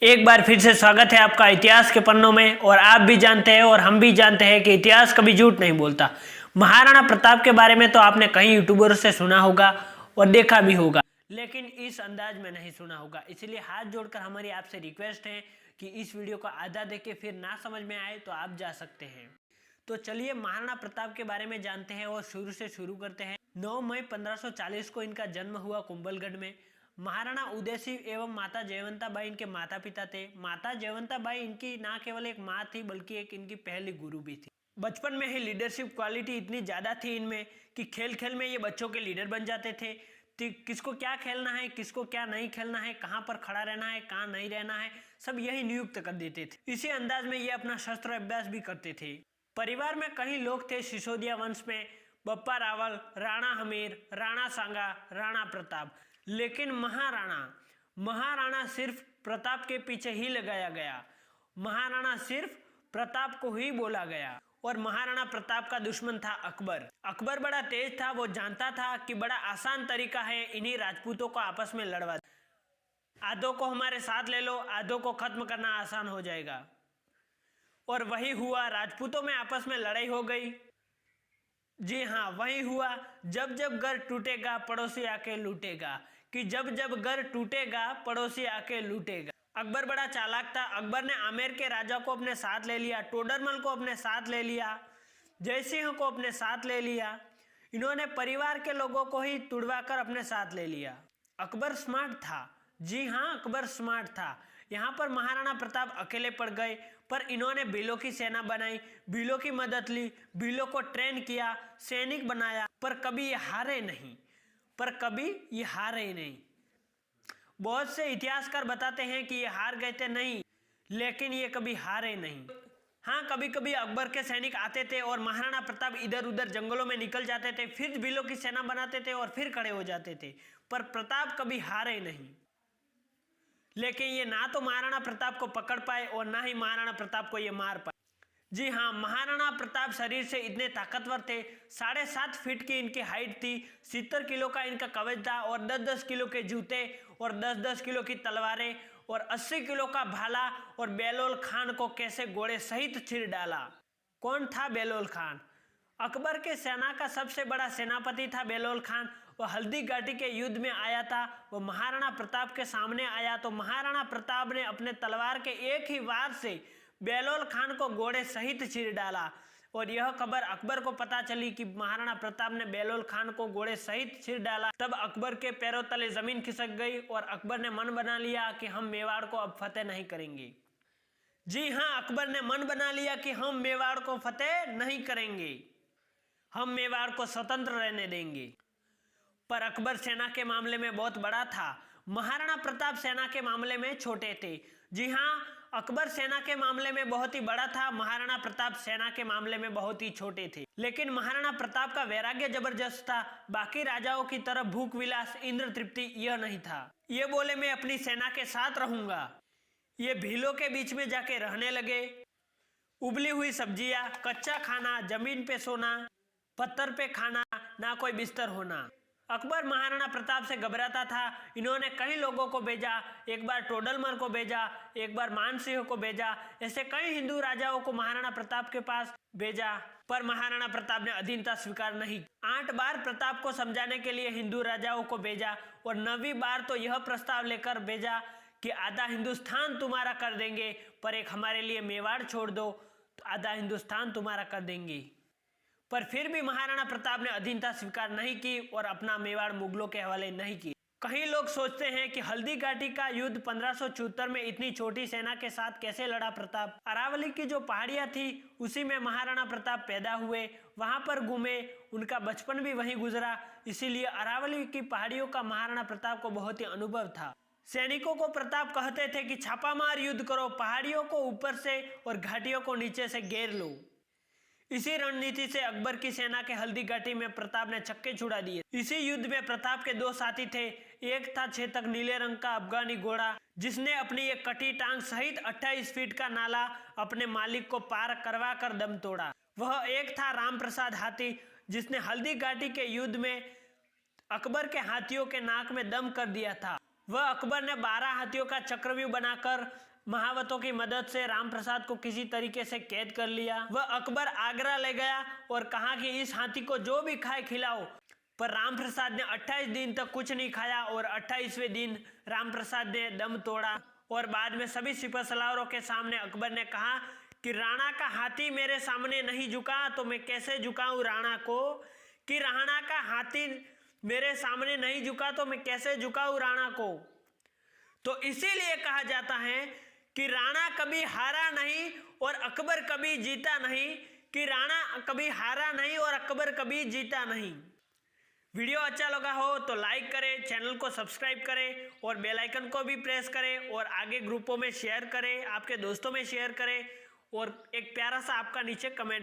एक बार फिर से स्वागत है आपका इतिहास के पन्नों में। और आप भी जानते हैं और हम भी जानते हैं कि इतिहास कभी झूठ नहीं बोलता। महाराणा प्रताप के बारे में तो आपने कई यूट्यूबरों से सुना होगा और देखा भी होगा, लेकिन इस अंदाज में नहीं सुना होगा। इसलिए हाथ जोड़कर हमारी आपसे रिक्वेस्ट है कि इस वीडियो को आधा देखे, फिर ना समझ में आए तो आप जा सकते हैं। तो चलिए महाराणा प्रताप के बारे में जानते हैं और शुरू से शुरू करते हैं। 9 मई 1540 को इनका जन्म हुआ कुंभलगढ़ में। महाराणा उदय सिंह एवं माता जयवंता बाई इनके माता पिता थे। माता जयवंता बाई इनकी ना केवल एक माँ थी बल्कि एक इनकी पहली गुरु भी थी। बचपन में ही लीडरशिप क्वालिटी इतनी ज्यादा थी इनमें कि खेल खेल में ये बच्चों के लीडर बन जाते थे। किसको क्या खेलना है, किसको क्या नहीं खेलना है, कहाँ पर खड़ा रहना है, कहाँ नहीं रहना है, सब यही नियुक्त कर देते थे। इसी अंदाज में ये अपना शस्त्र अभ्यास भी करते थे। परिवार में कई लोग थे सिसोदिया वंश में, बप्पा रावल, राणा हमीर, राणा सांगा, राणा प्रताप। लेकिन महाराणा सिर्फ प्रताप के पीछे ही लगाया गया। महाराणा सिर्फ प्रताप को ही बोला गया। और महाराणा प्रताप का दुश्मन था अकबर। अकबर बड़ा तेज था, वो जानता था कि बड़ा आसान तरीका है इन्हीं राजपूतों को आपस में लड़वा, आधों को हमारे साथ ले लो, आधों को खत्म करना आसान हो जाएगा। और वही हुआ, राजपूतों में आपस में लड़ाई हो गई। जी हाँ, वही हुआ। जब जब घर टूटेगा पड़ोसी आके लूटेगा, कि जब जब घर टूटेगा पड़ोसी आके लूटेगा। अकबर बड़ा चालाक था। अकबर ने आमेर के राजा को अपने साथ ले लिया, टोडरमल को अपने साथ ले लिया, जयसिंह को अपने साथ ले लिया। इन्होंने परिवार के लोगों को ही तुड़वा कर अपने साथ ले लिया। अकबर स्मार्ट था। जी हाँ, अकबर स्मार्ट था। यहाँ पर महाराणा प्रताप अकेले पड़ गए, पर इन्होंने भीलों की सेना बनाई, भीलों की मदद ली, भीलों को ट्रेन किया, सैनिक बनाया, पर कभी ये हारे नहीं। बहुत से इतिहासकार बताते हैं कि ये हार गए थे, नहीं, लेकिन ये कभी हारे नहीं। हाँ, कभी कभी अकबर के सैनिक आते थे और महाराणा प्रताप इधर उधर जंगलों में निकल जाते थे, फिर भीलों की सेना बनाते थे और फिर खड़े हो जाते थे, पर प्रताप कभी हारे नहीं। लेकिन ये ना तो महाराणा प्रताप को पकड़ पाए और ना ही महाराणा प्रताप को ये मार पाए। जी हाँ, महाराणा प्रताप शरीर से इतने ताकतवर थे। 7.5 फीट की इनकी हाइट थी, 70 किलो का इनका कवच था और 10-10 किलो के जूते और 10-10 किलो की तलवारें और 80 किलो का भाला। और बेलोल खान को कैसे घोड़े सहित चीर डाला। कौन था बेलोल खान? अकबर के सेना का सबसे बड़ा सेनापति था बेलोल खान। वो हल्दी घाटी के युद्ध में आया था। वो महाराणा प्रताप के सामने आया तो महाराणा प्रताप ने अपने तलवार के एक ही वार से बेलोल खान को घोड़े सहित चीर डाला। और यह खबर अकबर को पता चली कि महाराणा प्रताप ने बेलोल खान को घोड़े सहित चीर डाला। तब अकबर के पैरों तले जमीन खिसक गई और अकबर ने मन बना लिया कि हम मेवाड़ को अब फतेह नहीं करेंगे। जी हाँ, अकबर ने मन बना लिया कि हम मेवाड़ को फतेह नहीं करेंगे, हम मेवाड़ को स्वतंत्र रहने देंगे। पर अकबर सेना के मामले में बहुत बड़ा था, महाराणा प्रताप सेना के मामले में छोटे थे। जी हाँ, अकबर सेना के मामले में बहुत ही बड़ा था, महाराणा प्रताप सेना के मामले में बहुत ही छोटे थे। लेकिन महाराणा प्रताप का वैराग्य जबरदस्त था। बाकी राजाओं की तरह भूख विलास, इंद्र तृप्ति यह नहीं था। ये बोले मैं अपनी सेना के साथ रहूंगा। ये भीलों के बीच में जाके रहने लगे। उबली हुई सब्जियां, कच्चा खाना, जमीन पे सोना, पत्थर पे खाना, ना कोई बिस्तर होना। अकबर महाराणा प्रताप से घबराता था। इन्होंने कई लोगों को भेजा, एक बार टोडरमल को भेजा, एक बार मानसिंह को भेजा, ऐसे कई हिंदू राजाओं को महाराणा प्रताप के पास भेजा, पर महाराणा प्रताप ने अधीनता स्वीकार नहीं। 8 बार प्रताप को समझाने के लिए हिंदू राजाओं को भेजा और 9वीं बार तो यह प्रस्ताव लेकर भेजा कि आधा हिंदुस्तान तुम्हारा कर देंगे, पर एक हमारे लिए मेवाड़ छोड़ दो, तो आधा हिंदुस्तान तुम्हारा कर देंगे। पर फिर भी महाराणा प्रताप ने अधीनता स्वीकार नहीं की और अपना मेवाड़ मुगलों के हवाले नहीं की। कई लोग सोचते हैं कि हल्दी घाटी का युद्ध 1574 में इतनी छोटी सेना के साथ कैसे लड़ा प्रताप। अरावली की जो पहाड़ियां थी उसी में महाराणा प्रताप पैदा हुए, वहां पर घूमे, उनका बचपन भी वहीं गुजरा, इसीलिए अरावली की पहाड़ियों का महाराणा प्रताप को बहुत ही अनुभव था। सैनिकों को प्रताप कहते थे कि छापामार युद्ध करो, पहाड़ियों को ऊपर से और घाटियों को नीचे से घेर लो। इसी रणनीति से अकबर की सेना के हल्दी घाटी में प्रताप ने छक्के छुड़ा दिए। इसी युद्ध में प्रताप के 2 साथी थे। एक था चेतक नीले रंग का अफगानी घोड़ा, जिसने अपनी एक कटी टांग सहित 28 फीट का नाला अपने मालिक को पार करवा कर दम तोड़ा। वह एक था राम प्रसाद हाथी, जिसने हल्दी घाटी के युद्ध में अकबर के हाथियों के नाक में दम कर दिया था। वह अकबर ने 12 हाथियों का चक्रव्यूह बनाकर महावतों की मदद से रामप्रसाद को किसी तरीके से कैद कर लिया। वह अकबर आगरा ले गया और कहा कि इस हाथी को जो भी खाए खिलाओ, पर रामप्रसाद ने 28 दिन तक कुछ नहीं खाया और 28वें दिन रामप्रसाद ने दम तोड़ा। और बाद में सभी सिपह सलारों के सामने अकबर ने कहा कि राणा का हाथी मेरे सामने नहीं झुका तो मैं कैसे झुकाऊं राणा को, कि राणा का हाथी मेरे सामने नहीं झुका तो मैं कैसे झुकाऊं राणा को। तो इसीलिए कहा जाता है कि राणा कभी हारा नहीं और अकबर कभी जीता नहीं, कि राणा कभी हारा नहीं और अकबर कभी जीता नहीं। वीडियो अच्छा लगा हो तो लाइक करें, चैनल को सब्सक्राइब करें और बेल आइकन को भी प्रेस करें और आगे ग्रुपों में शेयर करें, आपके दोस्तों में शेयर करें और एक प्यारा सा आपका नीचे कमेंट